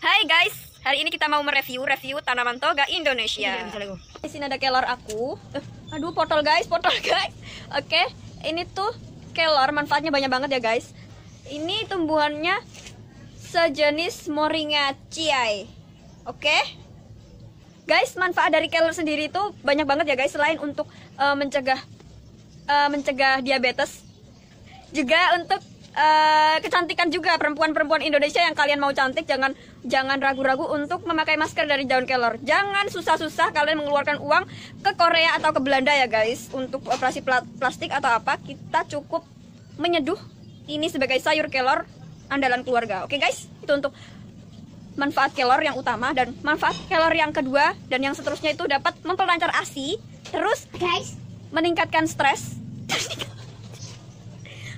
Hai guys, hari ini kita mau mereview tanaman toga Indonesia. Di sini ada kelor aku. Aduh, potol guys. Oke, ini tuh kelor, manfaatnya banyak banget ya guys. Ini tumbuhannya sejenis Moringaceae. Oke. Guys, manfaat dari kelor sendiri tuh banyak banget ya guys. Selain untuk mencegah diabetes, juga untuk kecantikan juga. Perempuan Indonesia yang kalian mau cantik, jangan ragu-ragu untuk memakai masker dari daun kelor. Jangan susah-susah kalian mengeluarkan uang ke Korea atau ke Belanda ya guys. Untuk operasi plastik atau apa, kita cukup menyeduh ini sebagai sayur kelor andalan keluarga. Oke guys, itu untuk manfaat kelor yang utama. Dan manfaat kelor yang kedua dan yang seterusnya itu dapat memperlancar ASI. Terus guys, meningkatkan stres.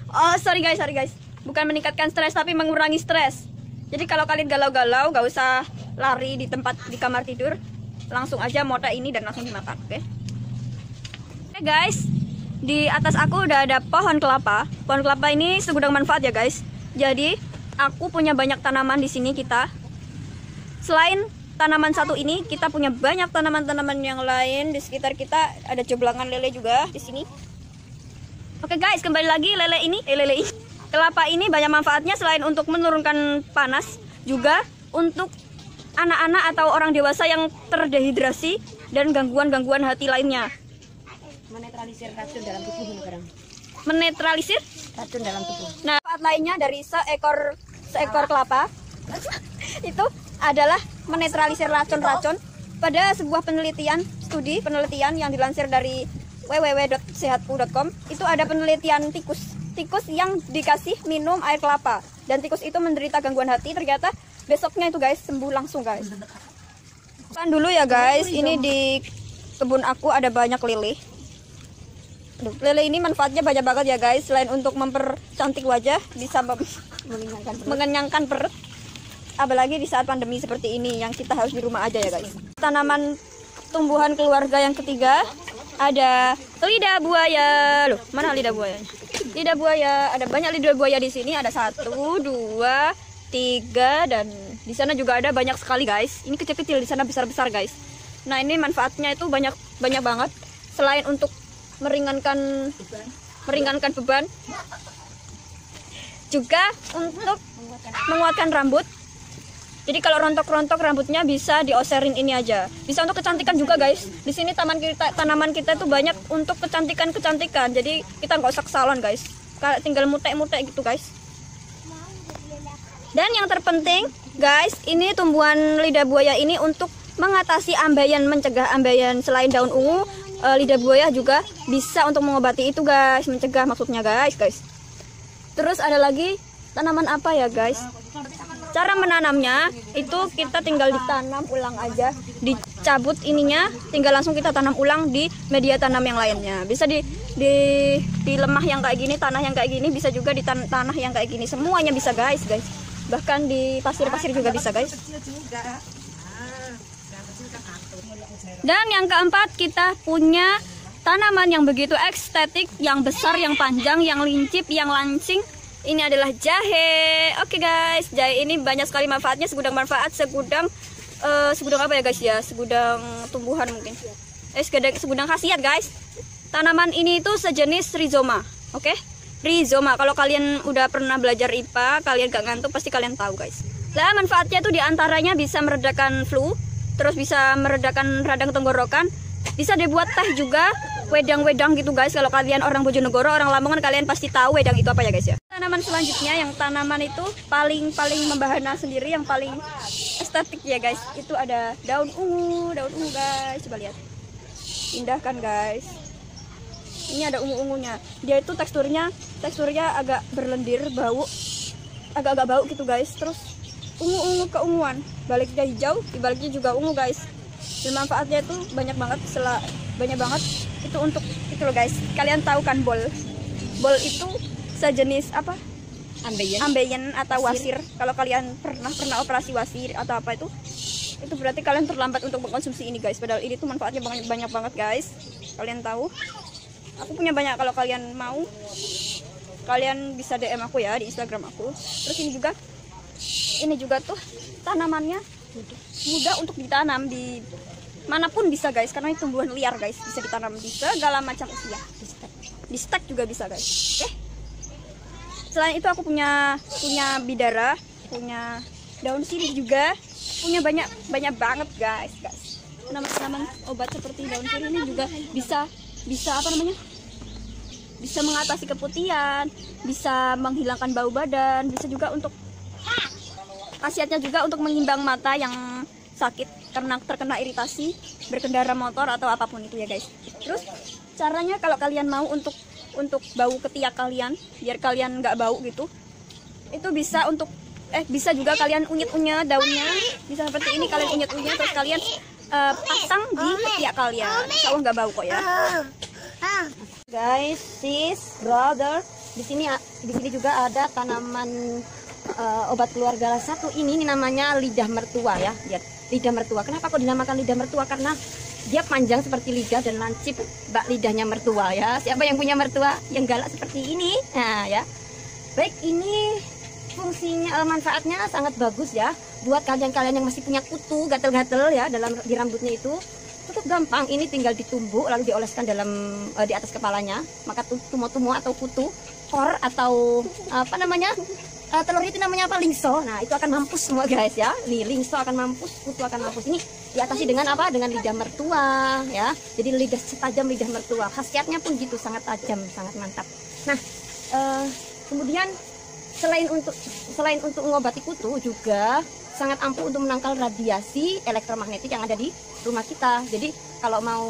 Oh sorry guys, bukan meningkatkan stres tapi mengurangi stres. Jadi kalau kalian galau-galau, gak usah lari di kamar tidur, langsung aja mota ini dan langsung dimakan. Oke guys, di atas aku udah ada pohon kelapa. Pohon kelapa ini segudang manfaat ya guys. Jadi aku punya banyak tanaman di sini kita. Selain tanaman satu ini, kita punya banyak tanaman-tanaman yang lain di sekitar kita. Ada joblangan lele juga di sini. Oke guys, kembali lagi lele ini. Kelapa ini banyak manfaatnya selain untuk menurunkan panas, juga untuk anak-anak atau orang dewasa yang terdehidrasi dan gangguan-gangguan hati lainnya. Menetralisir racun dalam tubuh sekarang. Menetralisir Racun dalam tubuh. Nah, manfaat lainnya dari seekor kelapa itu adalah menetralisir racun-racun. Pada sebuah studi penelitian yang dilansir dari www.sehatku.com, itu ada penelitian tikus yang dikasih minum air kelapa, dan tikus itu menderita gangguan hati. Ternyata besoknya itu guys sembuh langsung guys. Kan dulu ya guys, ini di kebun aku ada banyak lele. Lele ini manfaatnya banyak banget ya guys. Selain untuk mempercantik wajah, bisa mengenyangkan perut. Apalagi di saat pandemi seperti ini yang kita harus di rumah aja ya guys. Tanaman tumbuhan keluarga yang ketiga ada lidah buaya. Loh, mana lidah buaya? Lidah buaya, ada banyak lidah buaya di sini. Ada 1, 2, 3, dan di sana juga ada banyak sekali guys. Ini kecil-kecil, di sana besar-besar guys. Nah, ini manfaatnya itu banyak banget. Selain untuk meringankan beban, juga untuk menguatkan rambut. Jadi kalau rontok-rontok rambutnya bisa dioserin ini aja. Bisa untuk kecantikan juga guys. Di sini tanaman kita itu banyak untuk kecantikan. Jadi kita nggak usah ke salon guys. Tinggal mutek-mutek gitu guys. Dan yang terpenting guys, ini tumbuhan lidah buaya ini untuk mengatasi ambeien, mencegah ambeien. Selain daun ungu, lidah buaya juga bisa untuk mengobati itu guys, mencegah maksudnya guys. Terus ada lagi tanaman apa ya guys? Cara menanamnya itu kita tinggal ditanam ulang aja, dicabut ininya, tinggal langsung kita tanam ulang di media tanam yang lainnya. Bisa di lemah yang kayak gini, tanah yang kayak gini, bisa juga di tanah yang kayak gini. Semuanya bisa guys. Bahkan di pasir-pasir juga bisa guys. Dan yang keempat, kita punya tanaman yang begitu estetik, yang besar, yang panjang, yang lincip, yang lancing. Ini adalah jahe. Oke guys, jahe ini banyak sekali manfaatnya, segudang manfaat, segudang apa ya guys ya? Segudang tumbuhan mungkin. Segudang khasiat guys. Tanaman ini itu sejenis rhizoma. Oke? Rhizoma. Kalau kalian udah pernah belajar IPA, kalian gak ngantuk pasti kalian tahu guys. Nah, manfaatnya itu diantaranya bisa meredakan flu, terus bisa meredakan radang tenggorokan, bisa dibuat teh juga, wedang-wedang gitu guys. Kalau kalian orang Bojonegoro, orang Lamongan, kalian pasti tahu wedang itu apa ya guys ya. Tanaman selanjutnya, yang tanaman itu paling membahana sendiri, yang paling estetik ya guys, itu ada daun ungu guys. Coba lihat, indah kan guys. Ini ada ungu-ungunya. Dia itu teksturnya agak berlendir, agak-agak bau gitu guys. Terus ungu-ungu keunguan, baliknya hijau, dibaliknya juga ungu guys. Dan manfaatnya itu banyak banget itu untuk itu loh guys. Kalian tahu kan bol itu sejenis apa? Ambeien atau wasir. Kalau kalian pernah operasi wasir atau apa itu berarti kalian terlambat untuk mengkonsumsi ini guys. Padahal ini tuh manfaatnya banyak banget guys. Kalian tahu? Aku punya banyak. Kalau kalian mau, kalian bisa DM aku ya di Instagram aku. Terus ini juga ini juga tuh tanamannya mudah untuk ditanam di manapun bisa guys, karena ini tumbuhan liar guys, bisa ditanam di segala macam usia. Di stek juga bisa guys. Oke. Selain itu aku punya bidara, punya daun sirih juga, punya banyak banget guys. Tanaman obat seperti daun sirih ini juga bisa apa namanya? Bisa mengatasi keputihan, bisa menghilangkan bau badan, bisa juga untuk khasiatnya juga untuk mengimbang mata yang sakit karena terkena iritasi berkendara motor atau apapun itu ya guys. Terus caranya kalau kalian mau untuk bau ketiak kalian biar kalian nggak bau gitu, itu bisa bisa juga kalian unyet-unyet daunnya, bisa seperti ini kalian unyet-unyet terus kalian pasang di ketiak kalian, insya Allah nggak bau kok ya. Guys, sis, brother, di sini juga ada tanaman obat keluarga satu ini namanya lidah mertua ya. Lihat, lidah mertua. Kenapa kok dinamakan lidah mertua? Karena dia panjang seperti lidah dan lancip bak lidahnya mertua ya. Siapa yang punya mertua yang galak seperti ini? Nah ya. Baik, ini fungsinya manfaatnya sangat bagus ya buat kalian-kalian yang masih punya kutu gatel-gatel ya di rambutnya itu. Cukup gampang, ini tinggal ditumbuk lalu dioleskan di atas kepalanya, maka tumo-tumo atau kutu, kor atau apa namanya? Telur itu namanya apa? Lingso. Nah, itu akan mampus semua guys ya. Nih, lingso akan mampus, kutu akan mampus. Ini diatasi dengan apa? Dengan lidah mertua ya. Jadi lidah setajam lidah mertua. Khasiatnya pun gitu, sangat tajam, sangat mantap. Nah, kemudian selain untuk mengobati kutu juga sangat ampuh untuk menangkal radiasi elektromagnetik yang ada di rumah kita. Jadi kalau mau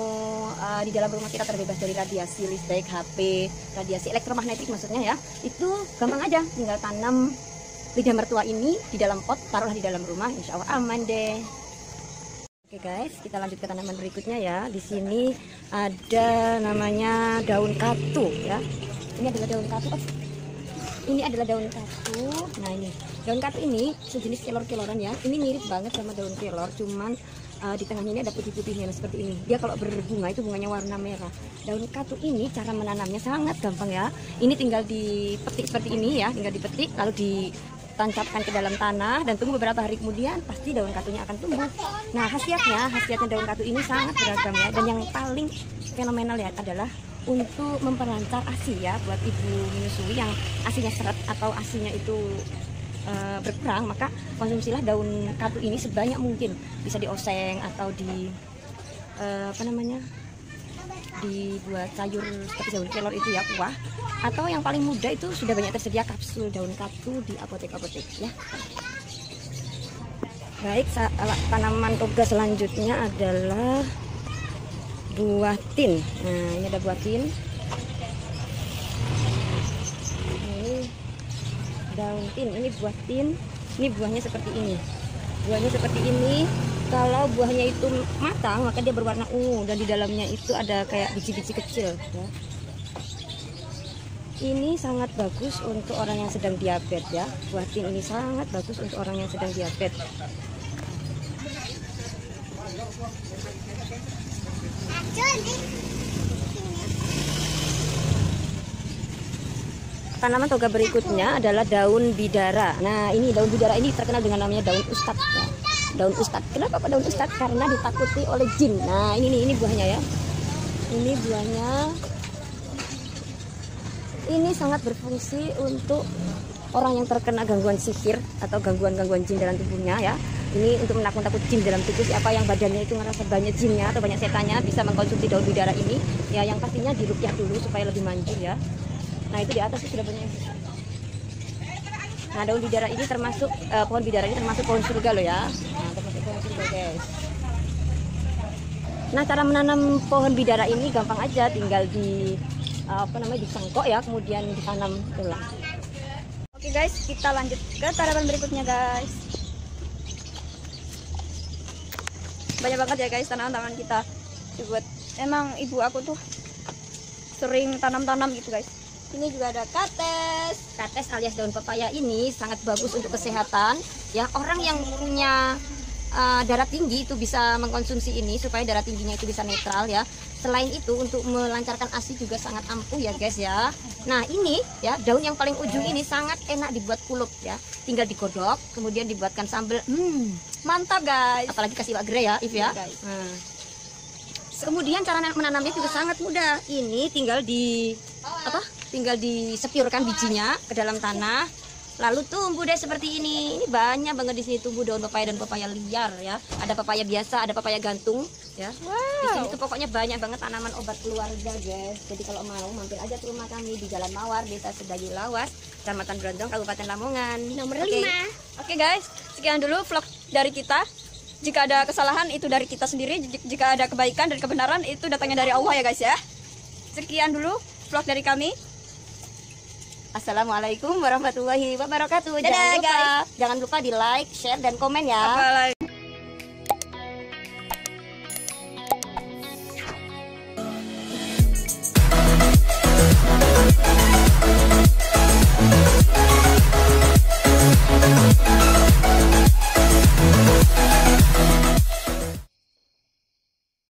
di dalam rumah kita terbebas dari radiasi listrik, HP, radiasi elektromagnetik maksudnya ya, itu gampang aja, tinggal tanam lidah mertua ini di dalam pot, taruhlah di dalam rumah, insya Allah aman deh. Oke guys, kita lanjut ke tanaman berikutnya ya. Di sini ada namanya daun katu ya. Ini adalah daun katu. Ini adalah daun katu. Nah ini daun katu ini sejenis kelor-keloran ya. Ini mirip banget sama daun kelor, cuman di tengahnya ini ada putih-putihnya seperti ini. Dia kalau berbunga itu bunganya warna merah. Daun katu ini cara menanamnya sangat gampang ya. Ini tinggal dipetik seperti ini ya, tinggal dipetik lalu ditancapkan ke dalam tanah dan tunggu beberapa hari kemudian pasti daun katunya akan tumbuh. Nah khasiatnya daun katu ini sangat beragam ya, dan yang paling fenomenal ya adalah untuk memperlancar ASI ya, buat ibu menyusui yang ASInya seret atau ASInya itu berkurang, maka konsumsilah daun katu ini sebanyak mungkin. Bisa dioseng atau dibuat sayur seperti daun kelor itu ya, kuah. Atau yang paling mudah itu sudah banyak tersedia kapsul daun katu di apotek-apotek ya. Baik, tanaman toga selanjutnya adalah buah tin. Nah ini ada buah tin. Daun tin, ini buah tin, ini buahnya seperti ini. Buahnya seperti ini. Kalau buahnya itu matang maka dia berwarna ungu dan di dalamnya itu ada kayak biji-biji kecil ya. Ini sangat bagus untuk orang yang sedang diabetes ya. Buah tin ini sangat bagus untuk orang yang sedang diabetes. Tanaman toga berikutnya adalah daun bidara. Nah ini daun bidara ini terkenal dengan namanya daun ustadz ya. Daun ustadz. Kenapa Pak daun ustadz? Karena ditakuti oleh jin. Nah ini buahnya ya. Ini buahnya. Ini sangat berfungsi untuk orang yang terkena gangguan sihir atau gangguan-gangguan jin dalam tubuhnya ya. Ini untuk menakut-nakut jin dalam tubuh, siapa yang badannya itu ngerasa banyak jinnya atau banyak setannya bisa mengkonsumsi daun bidara ini ya. Yang pastinya diruqyah dulu supaya lebih manjur ya. Nah itu di atas itu sudah banyak. Nah daun bidara ini termasuk pohon bidara ini termasuk pohon surga loh ya. Nah termasuk pohon surga guys. Nah cara menanam pohon bidara ini gampang aja, tinggal disengkok ya, kemudian ditanam ulang. Oke guys, kita lanjut ke tanaman berikutnya guys. Banyak banget ya guys tanaman-tanaman kita. Buat emang ibu aku tuh sering tanam-tanam gitu guys. Ini juga ada kates alias daun pepaya. Ini sangat bagus untuk kesehatan ya. Orang yang punya darah tinggi itu bisa mengkonsumsi ini supaya darah tingginya itu bisa netral ya. Selain itu untuk melancarkan ASI juga sangat ampuh ya guys ya. Nah ini ya daun yang paling ujung ini sangat enak dibuat kulup ya. Tinggal digodok kemudian dibuatkan sambal. Mantap guys. Apalagi kasih iwak gere ya If ya. Kemudian cara menanamnya juga sangat mudah. Ini tinggal tinggal disepiurkan bijinya ke dalam tanah. Lalu tumbuh deh seperti ini. Ini banyak banget di sini tumbuh daun pepaya dan pepaya liar ya. Ada pepaya biasa, ada pepaya gantung ya. Di sini tuh pokoknya banyak banget tanaman obat keluarga guys. Jadi kalau mau mampir aja ke rumah kami di Jalan Mawar, Desa Sedagi Lawas, Kecamatan Brondong, Kabupaten Lamongan. Nomor 5. Oke guys, sekian dulu vlog dari kita. Jika ada kesalahan itu dari kita sendiri. Jika ada kebaikan dan kebenaran itu datangnya dari Allah ya guys ya. Sekian dulu vlog dari kami. Assalamualaikum warahmatullahi wabarakatuh. Dadah, Jangan lupa di like, share, dan komen ya. Apalagi We'll be right back.